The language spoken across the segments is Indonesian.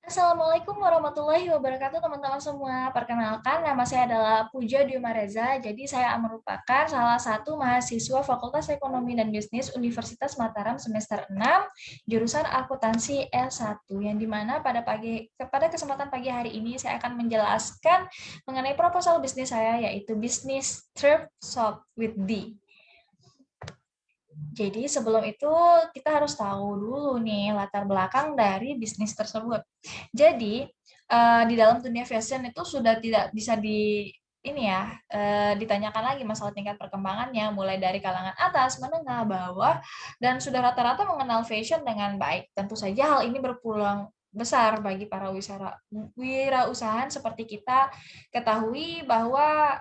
Assalamualaikum warahmatullahi wabarakatuh teman-teman semua. Perkenalkan, nama saya adalah Puja Diuma Reza. Jadi saya merupakan salah satu mahasiswa Fakultas Ekonomi dan Bisnis Universitas Mataram semester 6, jurusan akuntansi S1, yang dimana pada kesempatan pagi hari ini saya akan menjelaskan mengenai proposal bisnis saya, yaitu bisnis Thrift Shop with D. Jadi sebelum itu kita harus tahu dulu nih latar belakang dari bisnis tersebut. Jadi di dalam dunia fashion itu sudah tidak bisa ditanyakan lagi masalah tingkat perkembangannya, mulai dari kalangan atas, menengah, bawah, dan sudah rata-rata mengenal fashion dengan baik. Tentu saja hal ini berpeluang besar bagi para wirausahaan seperti kita ketahui bahwa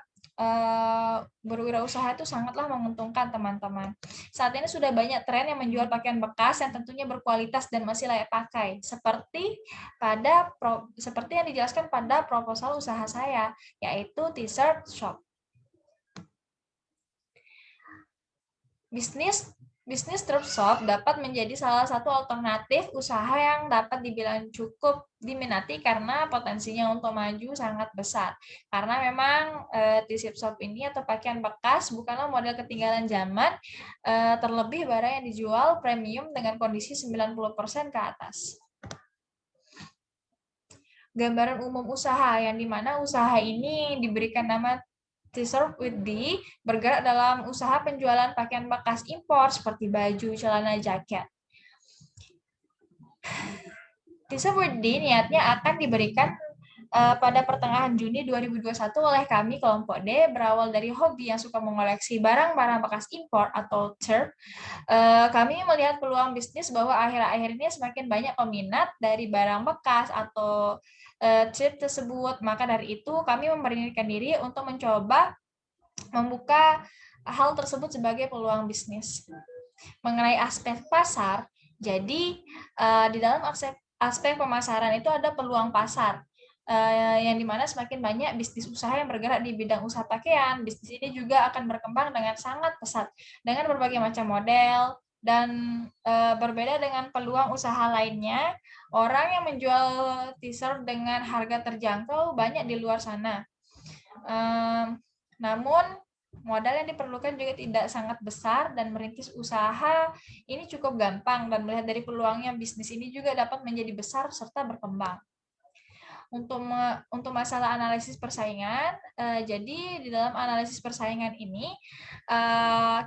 berwirausaha itu sangatlah menguntungkan teman-teman. Saat ini sudah banyak tren yang menjual pakaian bekas yang tentunya berkualitas dan masih layak pakai, seperti yang dijelaskan pada proposal usaha saya, yaitu T-shirt shop. Bisnis thrift shop dapat menjadi salah satu alternatif usaha yang dapat dibilang cukup diminati karena potensinya untuk maju sangat besar. Karena memang thrift shop ini atau pakaian bekas bukanlah model ketinggalan zaman, terlebih barang yang dijual premium dengan kondisi 90% ke atas. Gambaran umum usaha yang dimana usaha ini diberikan nama T-shirt with D bergerak dalam usaha penjualan pakaian bekas impor seperti baju, celana, jaket. T-shirt with D niatnya akan diberikan pada pertengahan Juni 2021 oleh kami kelompok D berawal dari hobi yang suka mengoleksi barang-barang bekas impor atau thrift. Kami melihat peluang bisnis bahwa akhir-akhir ini semakin banyak peminat dari barang bekas atau thrift tersebut. Maka dari itu kami memberanikan diri untuk mencoba membuka hal tersebut sebagai peluang bisnis. Mengenai aspek pasar, jadi di dalam aspek pemasaran itu ada peluang pasar, yang dimana semakin banyak bisnis usaha yang bergerak di bidang usaha pakaian. Bisnis ini juga akan berkembang dengan sangat pesat dengan berbagai macam model dan berbeda dengan peluang usaha lainnya. Orang yang menjual t-shirt dengan harga terjangkau banyak di luar sana. Namun modal yang diperlukan juga tidak sangat besar dan merintis usaha ini cukup gampang, dan melihat dari peluangnya bisnis ini juga dapat menjadi besar serta berkembang. Untuk masalah analisis persaingan, jadi di dalam analisis persaingan ini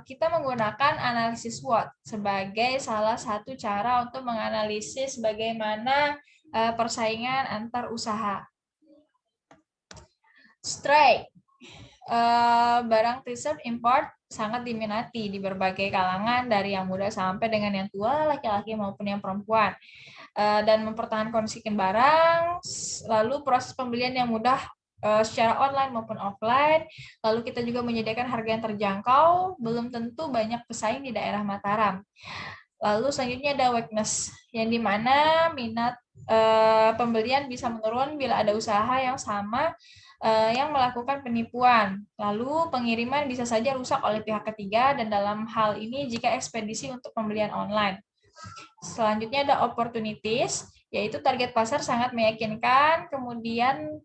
kita menggunakan analisis SWOT sebagai salah satu cara untuk menganalisis bagaimana persaingan antar usaha. Strike. Barang t-shirt import sangat diminati di berbagai kalangan, dari yang muda sampai dengan yang tua, laki-laki maupun yang perempuan. Dan mempertahankan kondisikan barang, lalu proses pembelian yang mudah secara online maupun offline, lalu kita juga menyediakan harga yang terjangkau, belum tentu banyak pesaing di daerah Mataram. Lalu selanjutnya ada weakness, yang dimana minat pembelian bisa menurun bila ada usaha yang sama yang melakukan penipuan. Lalu pengiriman bisa saja rusak oleh pihak ketiga, dan dalam hal ini jika ekspedisi untuk pembelian online. Selanjutnya ada opportunities, yaitu target pasar sangat meyakinkan, kemudian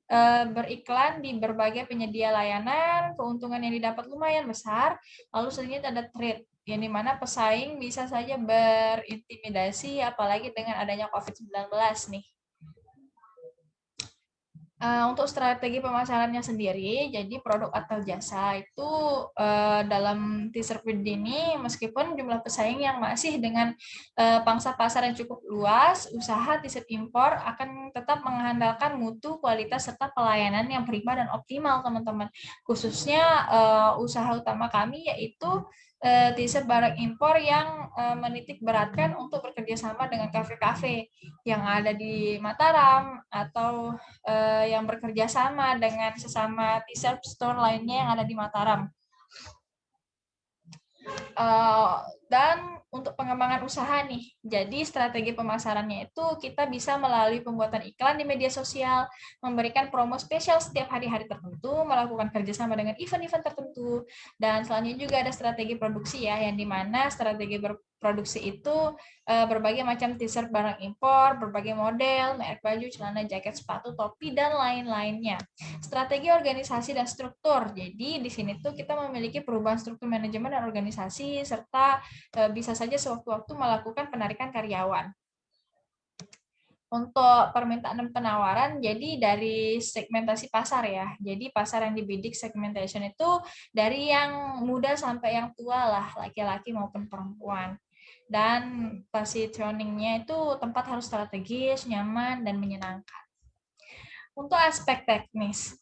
beriklan di berbagai penyedia layanan, keuntungan yang didapat lumayan besar. Lalu selanjutnya ada trade, yang dimana pesaing bisa saja berintimidasi, apalagi dengan adanya COVID-19 nih. Untuk strategi pemasarannya sendiri, jadi produk atau jasa itu dalam t-shirt ini, meskipun jumlah pesaing yang masih dengan pangsa pasar yang cukup luas, usaha t-shirt impor akan tetap mengandalkan mutu, kualitas, serta pelayanan yang prima dan optimal, teman-teman. Khususnya usaha utama kami yaitu t-shirt barang impor yang menitik beratkan untuk bekerja sama dengan kafe-kafe yang ada di Mataram, atau yang bekerja sama dengan sesama t-shirt store lainnya yang ada di Mataram. Dan untuk pengembangan usaha nih, jadi strategi pemasarannya itu kita bisa melalui pembuatan iklan di media sosial, memberikan promo spesial setiap hari-hari tertentu, melakukan kerjasama dengan event-event tertentu, dan selanjutnya juga ada strategi produksi ya, yang dimana strategi produksi itu berbagai macam t-shirt barang impor, berbagai model, merek baju, celana, jaket, sepatu, topi, dan lain-lainnya. Strategi organisasi dan struktur. Jadi di sini tuh kita memiliki perubahan struktur manajemen dan organisasi, serta bisa saja sewaktu-waktu melakukan penarikan karyawan. Untuk permintaan dan penawaran, jadi dari segmentasi pasar ya. Jadi pasar yang dibidik segmentation itu dari yang muda sampai yang tua lah, laki-laki maupun perempuan. Dan positioning-nya itu tempat harus strategis, nyaman, dan menyenangkan. Untuk aspek teknis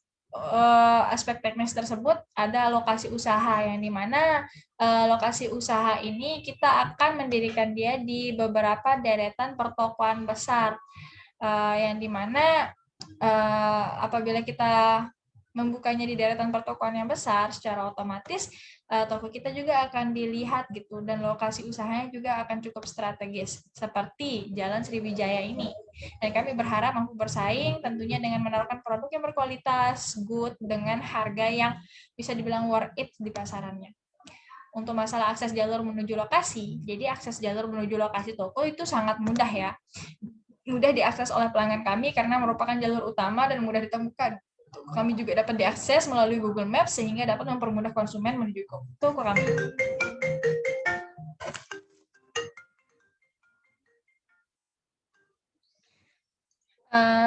tersebut ada lokasi usaha yang dimana lokasi usaha ini kita akan mendirikan dia di beberapa deretan pertokoan besar yang dimana apabila kita membukanya di deretan pertokoan yang besar, secara otomatis toko kita juga akan dilihat gitu, dan lokasi usahanya juga akan cukup strategis seperti Jalan Sriwijaya ini. Dan kami berharap mampu bersaing tentunya dengan menawarkan produk yang berkualitas, good, dengan harga yang bisa dibilang worth it di pasarannya. Untuk masalah akses jalur menuju lokasi, jadi akses jalur menuju lokasi toko itu sangat mudah ya. Mudah diakses oleh pelanggan kami karena merupakan jalur utama dan mudah ditemukan. Kami juga dapat diakses melalui Google Maps sehingga dapat mempermudah konsumen menuju toko kami.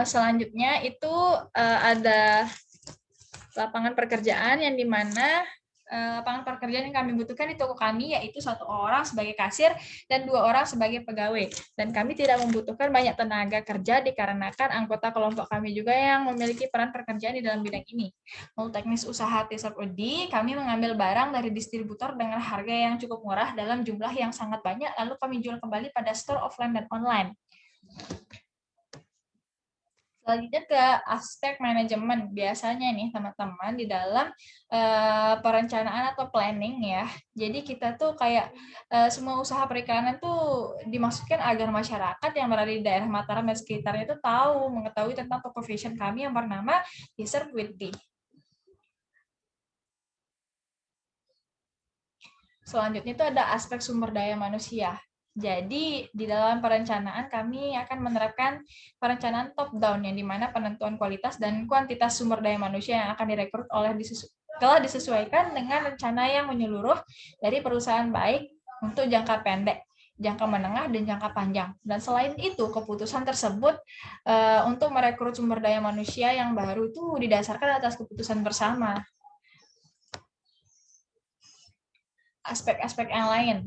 Selanjutnya itu ada lapangan pekerjaan yang dimana lapangan pekerjaan yang kami butuhkan di toko kami yaitu 1 orang sebagai kasir dan 2 orang sebagai pegawai. Dan kami tidak membutuhkan banyak tenaga kerja dikarenakan anggota kelompok kami juga yang memiliki peran pekerjaan di dalam bidang ini. Untuk teknis usaha T-shirt Odi, kami mengambil barang dari distributor dengan harga yang cukup murah dalam jumlah yang sangat banyak, lalu kami jual kembali pada store offline dan online. Selanjutnya ke aspek manajemen. Biasanya nih teman-teman di dalam perencanaan atau planning ya. Jadi kita tuh kayak semua usaha perikanan tuh dimaksudkan agar masyarakat yang berada di daerah Mataram dan sekitarnya itu mengetahui tentang toko fashion kami yang bernama T-shirt with D. Selanjutnya itu ada aspek sumber daya manusia. Jadi, di dalam perencanaan kami akan menerapkan perencanaan top down yang dimana penentuan kualitas dan kuantitas sumber daya manusia yang akan direkrut telah disesuaikan dengan rencana yang menyeluruh dari perusahaan baik untuk jangka pendek, jangka menengah, dan jangka panjang. Dan selain itu, keputusan tersebut untuk merekrut sumber daya manusia yang baru itu didasarkan atas keputusan bersama. Aspek-aspek yang lain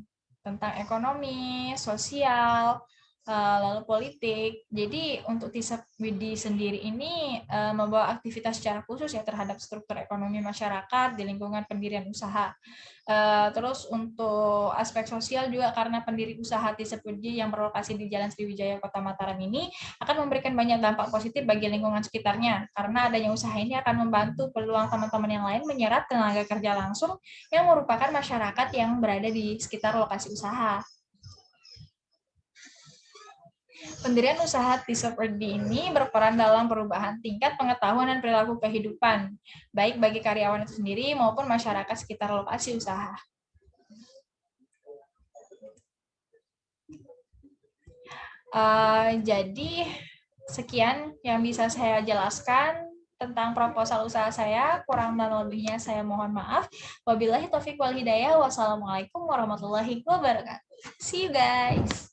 tentang ekonomi, sosial, lalu politik. Jadi untuk T-shirt with D sendiri ini membawa aktivitas secara khusus ya terhadap struktur ekonomi masyarakat di lingkungan pendirian usaha. Terus untuk aspek sosial juga karena pendiri usaha T-shirt with D yang berlokasi di Jalan Sriwijaya Kota Mataram ini akan memberikan banyak dampak positif bagi lingkungan sekitarnya karena adanya usaha ini akan membantu peluang teman-teman yang lain menyerap tenaga kerja langsung yang merupakan masyarakat yang berada di sekitar lokasi usaha. Pendirian usaha T-shirt with D ini berperan dalam perubahan tingkat pengetahuan dan perilaku kehidupan, baik bagi karyawan itu sendiri maupun masyarakat sekitar lokasi usaha. Jadi, sekian yang bisa saya jelaskan tentang proposal usaha saya. Kurang dan lebihnya saya mohon maaf. Wabillahi taufiq wal hidayah. Wassalamualaikum warahmatullahi wabarakatuh. See you guys.